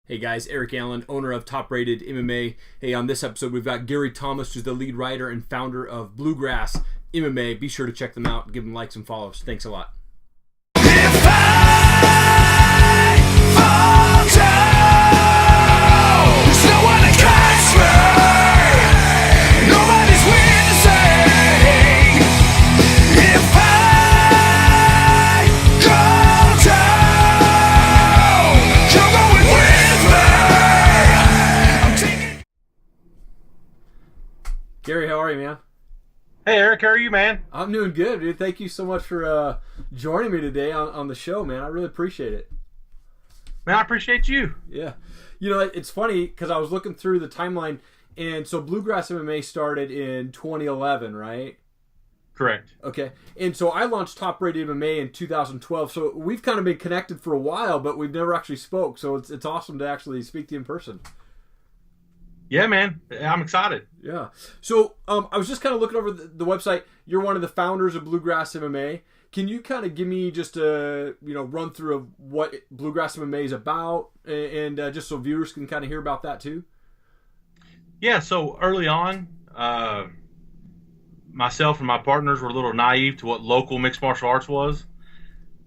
Hey guys, Eric Allen, owner of Top Rated MMA. Hey, on this episode, we've got Gary Thomas, who's the lead writer and founder of Bluegrass MMA. Be sure to check them out and give them likes and follows. Thanks a lot. If I fall down, there's no one to catch me. Nobody's witnessing. If I go down, you're going with me. I'm taking. Gary, how are you, man? Hey Eric, how are you, man? I'm doing good, dude. Thank you so much for joining me today on the show, man. I really appreciate it. Man, I appreciate you. Yeah. You know, it's funny because I was looking through the timeline, and so Bluegrass MMA started in 2011, right? Correct. Okay. And so I launched Top Rated MMA in 2012, so we've kind of been connected for a while, but we've never actually spoke, so it's awesome to actually speak to you in person. Yeah, man. I'm excited. Yeah. So I was just kind of looking over the website. You're one of the founders of Bluegrass MMA. Can you kind of give me just a run through of what Bluegrass MMA is about, and just so viewers can kind of hear about that too? Yeah, so early on, myself and my partners were a little naive to what local mixed martial arts was.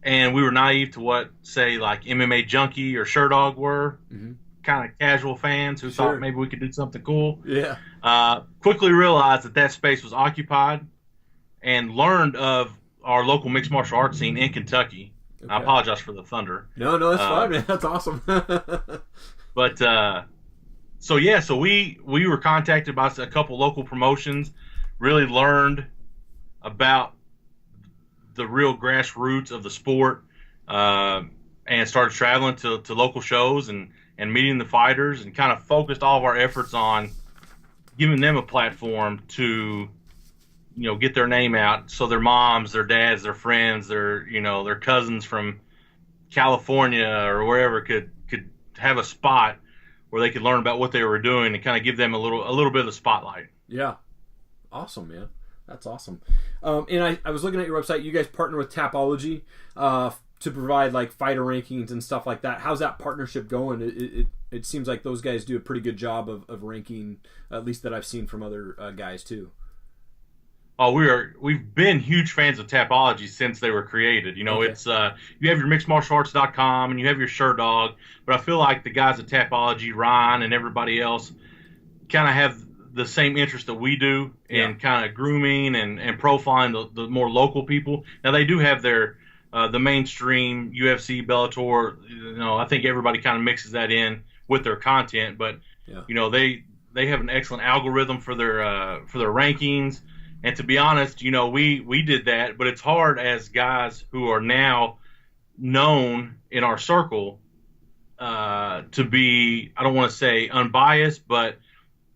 And we were naive to what, say, like MMA Junkie or Sherdog were. Mm-hmm. Kind of casual fans who thought maybe we could do something cool. Yeah. Quickly realized that space was occupied, and learned of our local mixed martial arts scene in Kentucky. Okay. I apologize for the thunder. No, that's fine, man. That's awesome. But so we were contacted by a couple local promotions, really learned about the real grassroots of the sport, and started traveling to local shows and meeting the fighters, and kind of focused all of our efforts on giving them a platform to, get their name out, so their moms, their dads, their friends, their cousins from California or wherever could have a spot where they could learn about what they were doing and kind of give them a little bit of the spotlight. Yeah. Awesome, man. That's awesome. And I was looking at your website. You guys partner with Topology to provide like fighter rankings and stuff like that. How's that partnership going? It seems like those guys do a pretty good job of ranking, at least that I've seen from other guys too. Oh, we've been huge fans of Topology since they were created. Okay. It's you have your mixedmartialarts.com and you have your Sherdog, but I feel like the guys at Topology, Ryan and everybody else, kind of have the same interest that we do in kind of grooming and profiling the more local people. Now they do have their the mainstream UFC, Bellator, I think everybody kind of mixes that in with their content, but they have an excellent algorithm for their rankings. And to be honest, we did that, but it's hard as guys who are now known in our circle to be, I don't want to say unbiased, but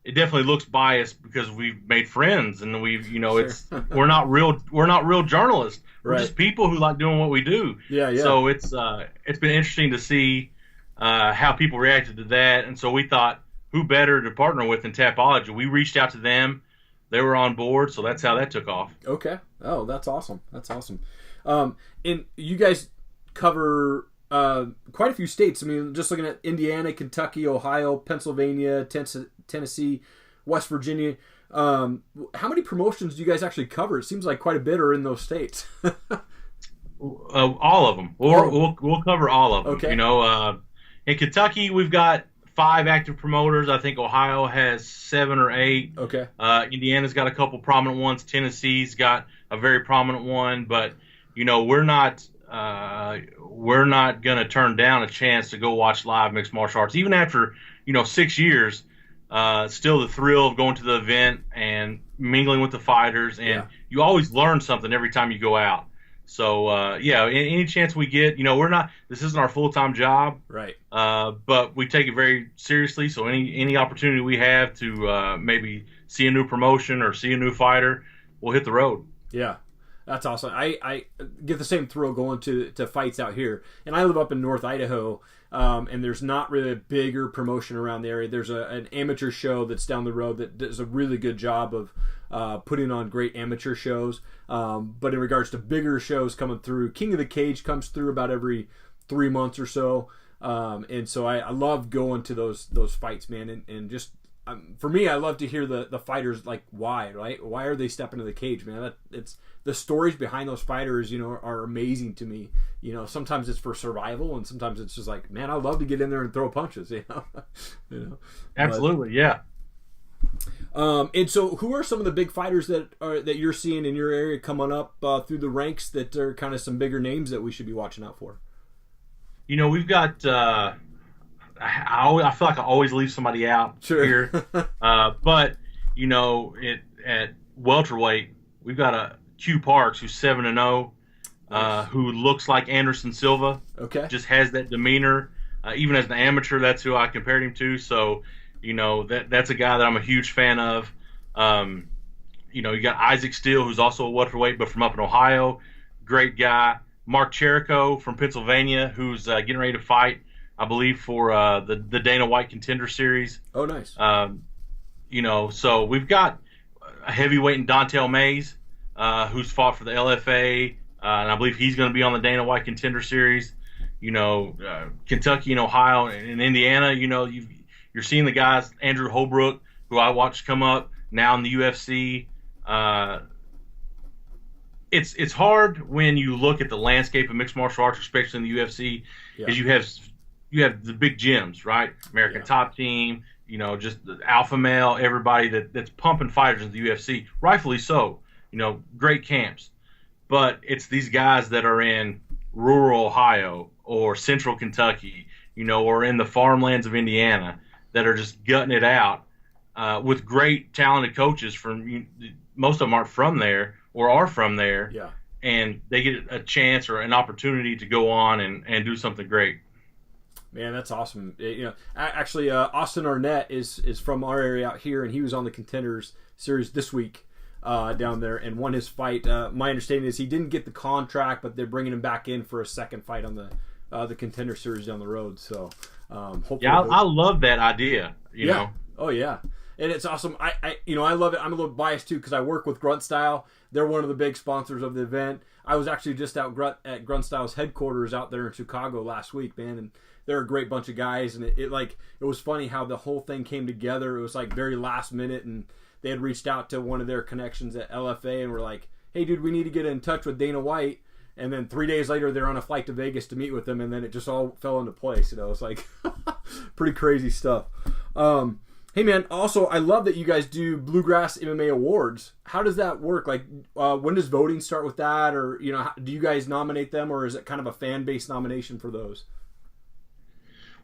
it definitely looks biased because we've made friends and we're not real journalists. We're just people who like doing what we do. Yeah. So it's been interesting to see how people reacted to that, and so we thought, who better to partner with than Topology? We reached out to them. They were on board, so that's how that took off. Okay. Oh, that's awesome. And you guys cover quite a few states. I mean, just looking at Indiana, Kentucky, Ohio, Pennsylvania, Tennessee, West Virginia. How many promotions do you guys actually cover? It seems like quite a bit are in those states. All of them. We'll cover all of them. Okay. In Kentucky, we've got 5 active promoters. I think Ohio has 7 or 8. Okay. Indiana's got a couple prominent ones. Tennessee's got a very prominent one. But we're not going to turn down a chance to go watch live mixed martial arts, even after 6 years. Still the thrill of going to the event and mingling with the fighters, and you always learn something every time you go out. So any chance we get, this isn't our full-time job, right? But we take it very seriously. So any opportunity we have to maybe see a new promotion or see a new fighter, we'll hit the road. Yeah, that's awesome. I get the same thrill going to fights out here, and I live up in North Idaho. And there's not really a bigger promotion around the area. There's an amateur show that's down the road that does a really good job of putting on great amateur shows. But in regards to bigger shows coming through, King of the Cage comes through about every 3 months or so. And so I love going to those fights, man. And just for me, I love to hear the fighters, like, why, right? Why are they stepping to the cage, man? It's the stories behind those fighters, are amazing to me. Sometimes it's for survival, and sometimes it's just like, man, I love to get in there and throw punches. Absolutely, yeah. And so, who are some of the big fighters that you're seeing in your area coming up through the ranks that are kind of some bigger names that we should be watching out for? We've got. I feel like I always leave somebody out here, but at welterweight we've got a Q Parks who's 7-0, who looks like Anderson Silva. Okay, just has that demeanor. Even as an amateur, that's who I compared him to. So, that's a guy that I'm a huge fan of. You got Isaac Steele, who's also a welterweight, but from up in Ohio, great guy. Mark Cherico from Pennsylvania, who's getting ready to fight, I believe, for the Dana White Contender Series. Oh, nice. So we've got a heavyweight in Dontel Mays, who's fought for the LFA, and I believe he's going to be on the Dana White Contender Series. Kentucky and Ohio and Indiana, you're seeing the guys, Andrew Holbrook, who I watched come up now in the UFC. It's hard when you look at the landscape of mixed martial arts, especially in the UFC, because you have the big gyms, right? American Top Team, just the alpha male, everybody that's pumping fighters in the UFC, rightfully so. Great camps, but it's these guys that are in rural Ohio or central Kentucky, or in the farmlands of Indiana that are just gutting it out with great talented coaches. Most of them aren't from there or are from there, and they get a chance or an opportunity to go on and do something great. Man, that's awesome. Actually, Austin Arnett is from our area out here, and he was on the Contenders Series this week down there and won his fight. My understanding is he didn't get the contract, but they're bringing him back in for a second fight on the Contender Series down the road. So, hopefully, I love that idea. You know. Oh yeah. And it's awesome. I love it. I'm a little biased too because I work with Grunt Style. They're one of the big sponsors of the event. I was actually just out at Grunt Style's headquarters out there in Chicago last week, man, and they're a great bunch of guys. And it was funny how the whole thing came together. It was like very last minute, and they had reached out to one of their connections at LFA and were like, "Hey, dude, we need to get in touch with Dana White." And then 3 days later, they're on a flight to Vegas to meet with them, and then it just all fell into place. It's like pretty crazy stuff. Hey man, also I love that you guys do Bluegrass MMA Awards. How does that work? Like, when does voting start with that, or do you guys nominate them, or is it kind of a fan-based nomination for those?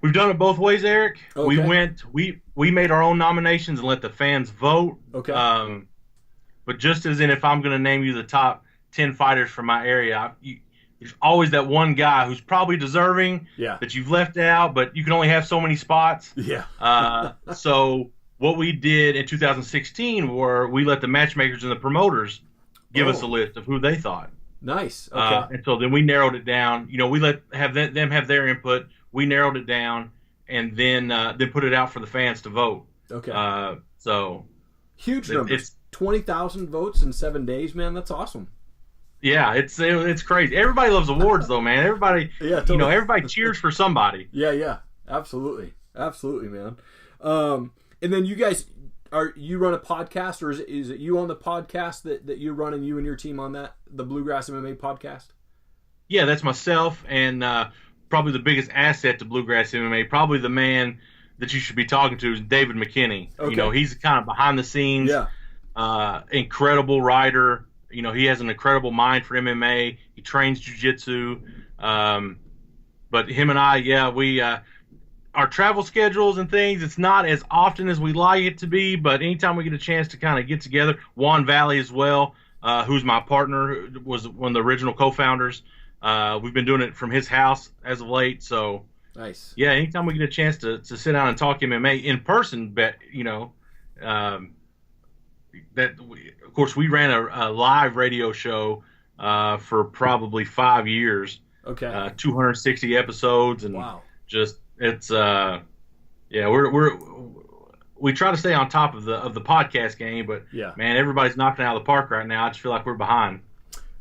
We've done it both ways, Eric. Okay. We made our own nominations and let the fans vote. Okay. But just as in, if I'm going to name you the top 10 fighters from my area, there's always that one guy who's probably deserving that you've left out, but you can only have so many spots. Yeah. So what we did in 2016 were we let the matchmakers and the promoters give us a list of who they thought. Nice. Okay. And so then we narrowed it down. We them have their input. We narrowed it down, and then put it out for the fans to vote. Okay. So huge numbers. It's 20,000 votes in 7 days, man. That's awesome. Yeah, it's crazy. Everybody loves awards, though, man. Everybody, totally. Everybody cheers for somebody. Yeah, absolutely, man. And then you guys you run a podcast, or is it you on the podcast that you run, and you and your team on that, the Bluegrass MMA Podcast? Yeah, that's myself, and probably the biggest asset to Bluegrass MMA, probably the man that you should be talking to is David McKinney. Okay. He's kind of behind the scenes, incredible writer. He has an incredible mind for MMA. He trains jiu-jitsu. But him and I, we our travel schedules and things, it's not as often as we'd like it to be, but anytime we get a chance to kind of get together, Juan Valley as well, who's my partner, was one of the original co-founders. We've been doing it from his house as of late. So, nice. Yeah, anytime we get a chance to sit down and talk MMA in person, of course, we ran a live radio show for probably 5 years. Okay. 260 episodes, and just it's we try to stay on top of the podcast game, but man, everybody's knocking it out of the park right now. I just feel like we're behind.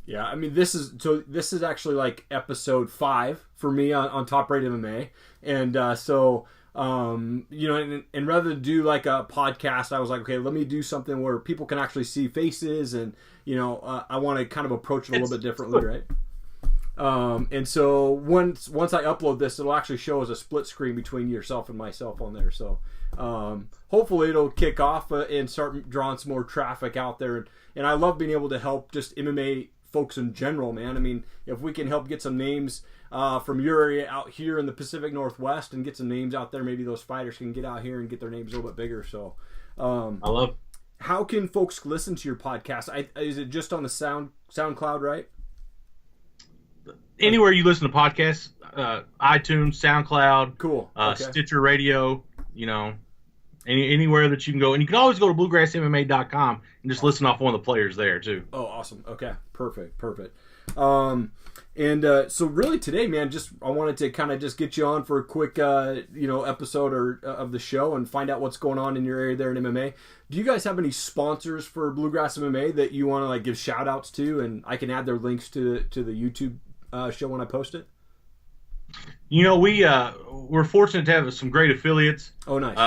Yeah, I mean, this is actually like episode 5 for me on Top Rated MMA, And so, you know, and rather than do like a podcast, I was like, okay, let me do something where people can actually see faces, and, you know, I want to kind of approach it a little bit differently, right? And so once I upload this, it'll actually show as a split screen between yourself and myself on there. So hopefully it'll kick off and start drawing some more traffic out there. And I love being able to help just MMA folks in general, man. I mean, if we can help get some names from your area out here in the Pacific Northwest and get some names out there, maybe those fighters can get out here and get their names a little bit bigger. So I love. How can folks listen to your podcast? Is it just on the SoundCloud, right? Anywhere you listen to podcasts, iTunes, SoundCloud, cool, okay. Stitcher Radio, you know, anywhere that you can go. And you can always go to BluegrassMMA.com and just listen off one of the players there, too. Oh, awesome. Okay, perfect. So really today, man, I wanted to kind of just get you on for a quick, episode of the show and find out what's going on in your area there in MMA. Do you guys have any sponsors for Bluegrass MMA that you want to like give shout outs to, and I can add their links to the YouTube show when I post it? You know, we're fortunate to have some great affiliates. Oh, nice.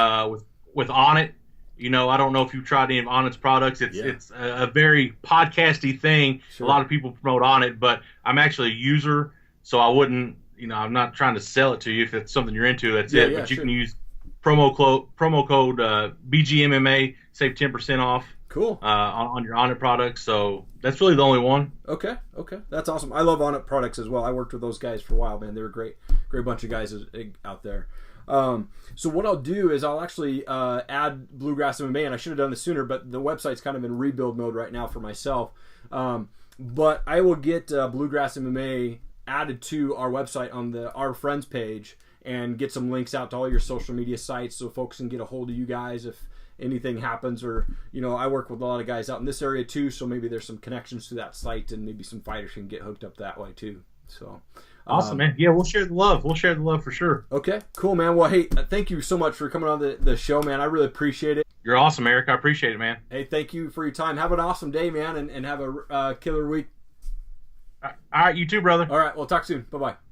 With Onnit. You know, I don't know if you've tried any of Onnit's products. It's a very podcasty thing. Sure. A lot of people promote Onnit, but I'm actually a user, so I wouldn't. You know, I'm not trying to sell it to you. If it's something you're into, that's it. But you can use promo code BGMMA, save 10% off. Cool. On your Onnit products. So that's really the only one. Okay. That's awesome. I love Onnit products as well. I worked with those guys for a while, man. They were great bunch of guys out there. So what I'll do is I'll actually add Bluegrass MMA, and I should have done this sooner, but the website's kind of in rebuild mode right now for myself. But I will get Bluegrass MMA added to our website on our friends page and get some links out to all your social media sites so folks can get a hold of you guys if anything happens. Or, you know, I work with a lot of guys out in this area too, so maybe there's some connections to that site and maybe some fighters can get hooked up that way too. So awesome, man. Yeah, we'll share the love. We'll share the love for sure. Okay, cool, man. Well, hey, thank you so much for coming on the show, man. I really appreciate it. You're awesome, Eric. I appreciate it, man. Hey, thank you for your time. Have an awesome day, man, and have a killer week. All right, you too, brother. All right, we'll talk soon. Bye-bye.